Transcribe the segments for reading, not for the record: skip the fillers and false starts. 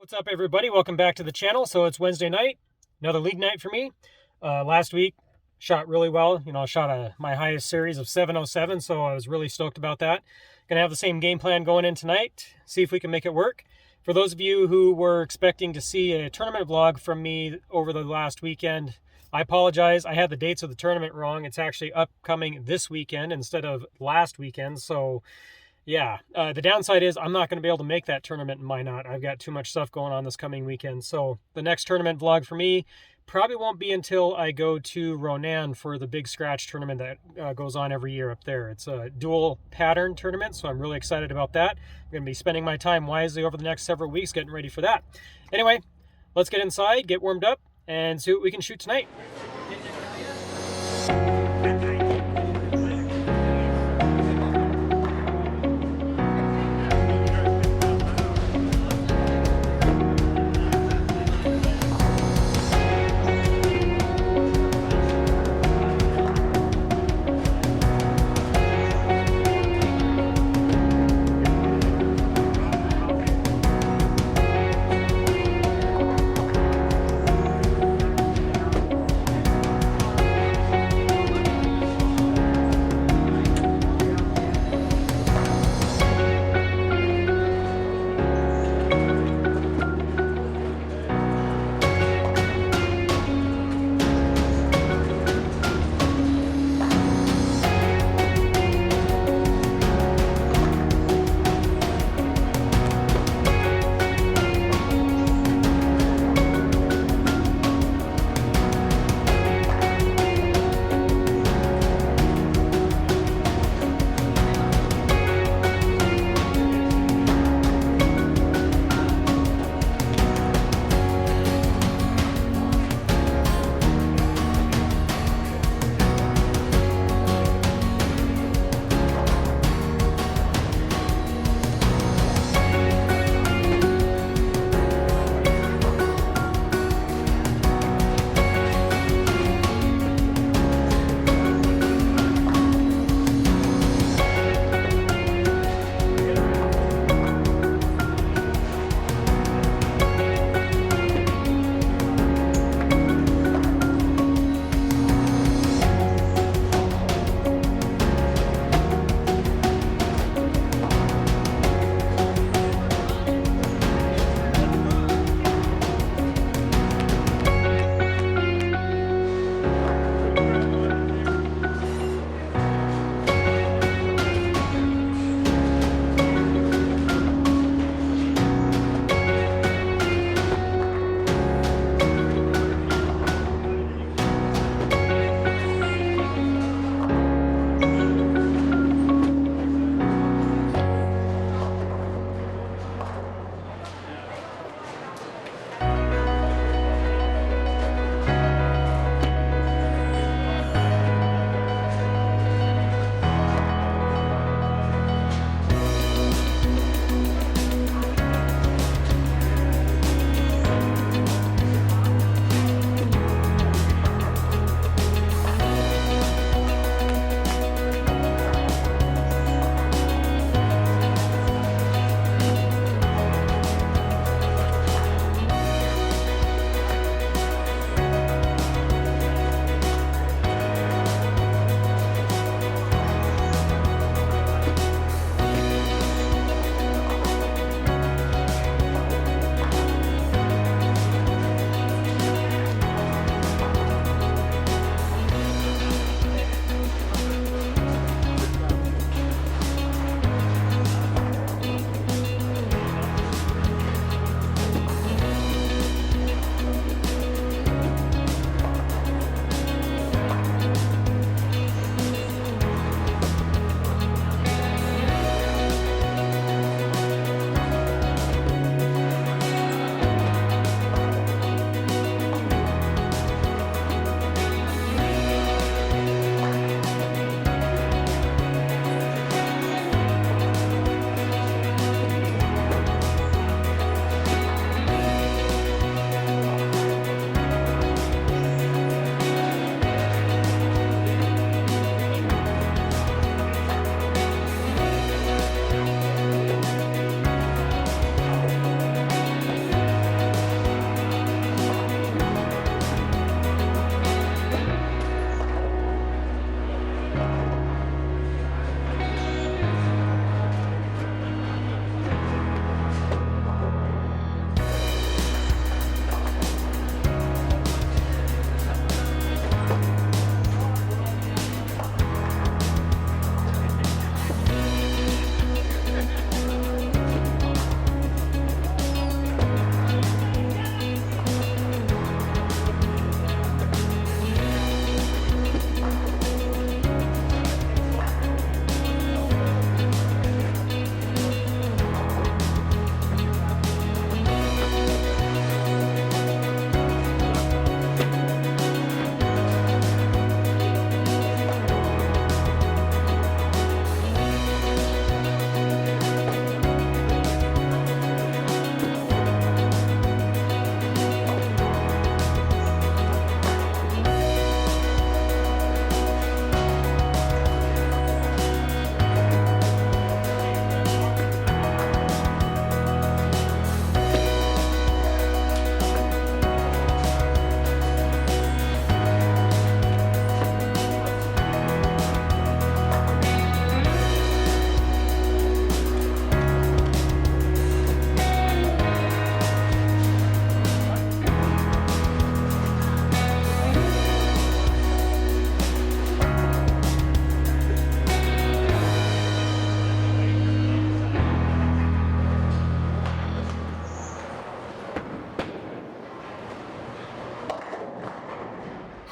What's up, everybody? Welcome back to the channel. So it's Wednesday night, another league night for me. Last week shot really well. I shot my highest series of 707, so I was really stoked about that. Gonna have the same game plan going in tonight, see if we can make it work. For those of you who were expecting to see a tournament vlog from me over the last weekend, I apologize. I had the dates of the tournament wrong. It's actually upcoming this weekend instead of last weekend. So yeah, the downside is I'm not going to be able to make that tournament in Minot. I've got too much stuff going on this coming weekend. So the next tournament vlog for me probably won't be until I go to Ronan for the big scratch tournament that goes on every year up there. It's a dual pattern tournament, so I'm really excited about that. I'm going to be spending my time wisely over the next several weeks getting ready for that. Anyway, let's get inside, get warmed up, and see what we can shoot tonight.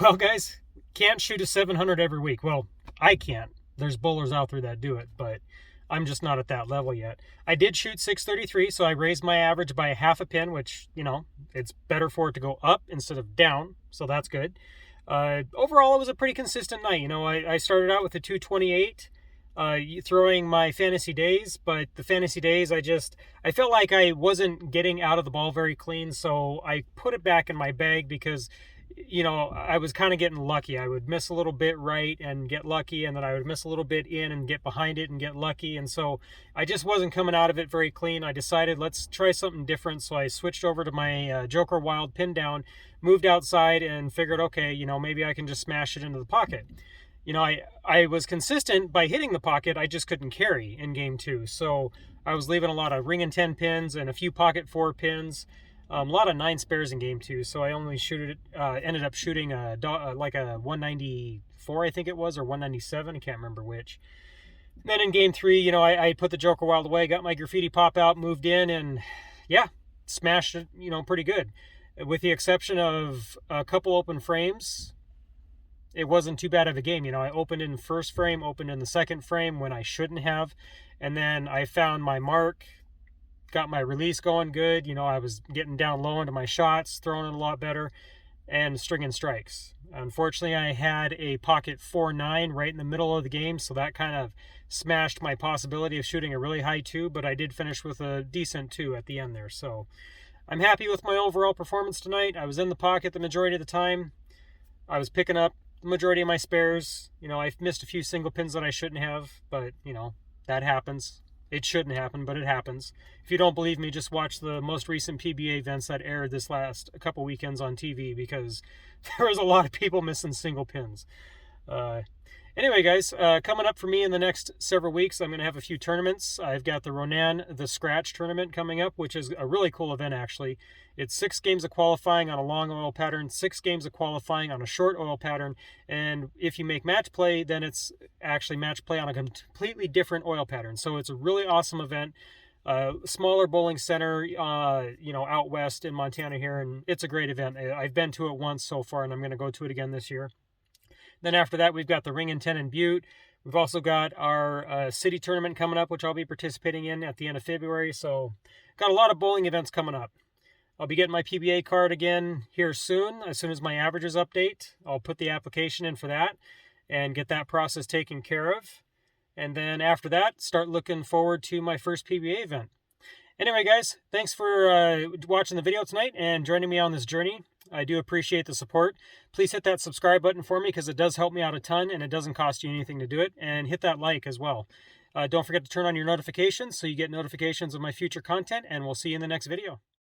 Well, guys, can't shoot a 700 every week. Well, I can't. There's bowlers out there that do it, but I'm just not at that level yet. I did shoot 633, so I raised my average by half a pin, which, it's better for it to go up instead of down, so that's good. Overall, it was a pretty consistent night. I started out with a 228, throwing my fantasy days, but the fantasy days, I felt like I wasn't getting out of the ball very clean, so I put it back in my bag because I was kind of getting lucky. I would miss a little bit right and get lucky, and then I would miss a little bit in and get behind it and get lucky. And so I just wasn't coming out of it very clean. I decided let's try something different. So I switched over to my Joker Wild pin down, moved outside, and figured, okay, maybe I can just smash it into the pocket. I was consistent by hitting the pocket. I just couldn't carry in game 2. So I was leaving a lot of ring and 10 pins and a few pocket 4 pins. A lot of 9 spares in game 2, so I only ended up shooting like a 194, I think it was, or 197. I can't remember which. Then in game 3, I put the Joker Wild away, got my Graffiti Pop out, moved in, and yeah, smashed it, pretty good. With the exception of a couple open frames, it wasn't too bad of a game. I opened in the first frame, opened in the second frame when I shouldn't have, and then I found my mark, got my release going good. I was getting down low into my shots, throwing it a lot better, and stringing strikes. Unfortunately, I had a pocket 4-9 right in the middle of the game, so that kind of smashed my possibility of shooting a really high 2, but I did finish with a decent 2 at the end there. So I'm happy with my overall performance tonight. I was in the pocket the majority of the time. I was picking up the majority of my spares. I've missed a few single pins that I shouldn't have, but, that happens. It shouldn't happen, but it happens. If you don't believe me, just watch the most recent PBA events that aired this last couple weekends on TV, because there was a lot of people missing single pins. Anyway, guys, coming up for me in the next several weeks, I'm going to have a few tournaments. I've got the Ronan the Scratch tournament coming up, which is a really cool event, actually. It's 6 games of qualifying on a long oil pattern, 6 games of qualifying on a short oil pattern, and if you make match play, then it's actually match play on a completely different oil pattern. So it's a really awesome event. Smaller bowling center, out west in Montana here, and it's a great event. I've been to it once so far, and I'm going to go to it again this year. Then after that, we've got the Ring and 10 in Butte. We've also got our city tournament coming up, which I'll be participating in at the end of February. So got a lot of bowling events coming up. I'll be getting my PBA card again here soon. As soon as my averages update, I'll put the application in for that and get that process taken care of. And then after that, start looking forward to my first PBA event. Anyway, guys, thanks for watching the video tonight and joining me on this journey. I do appreciate the support. Please hit that subscribe button for me, because it does help me out a ton, and it doesn't cost you anything to do it. And hit that like as well. Don't forget to turn on your notifications so you get notifications of my future content, and we'll see you in the next video.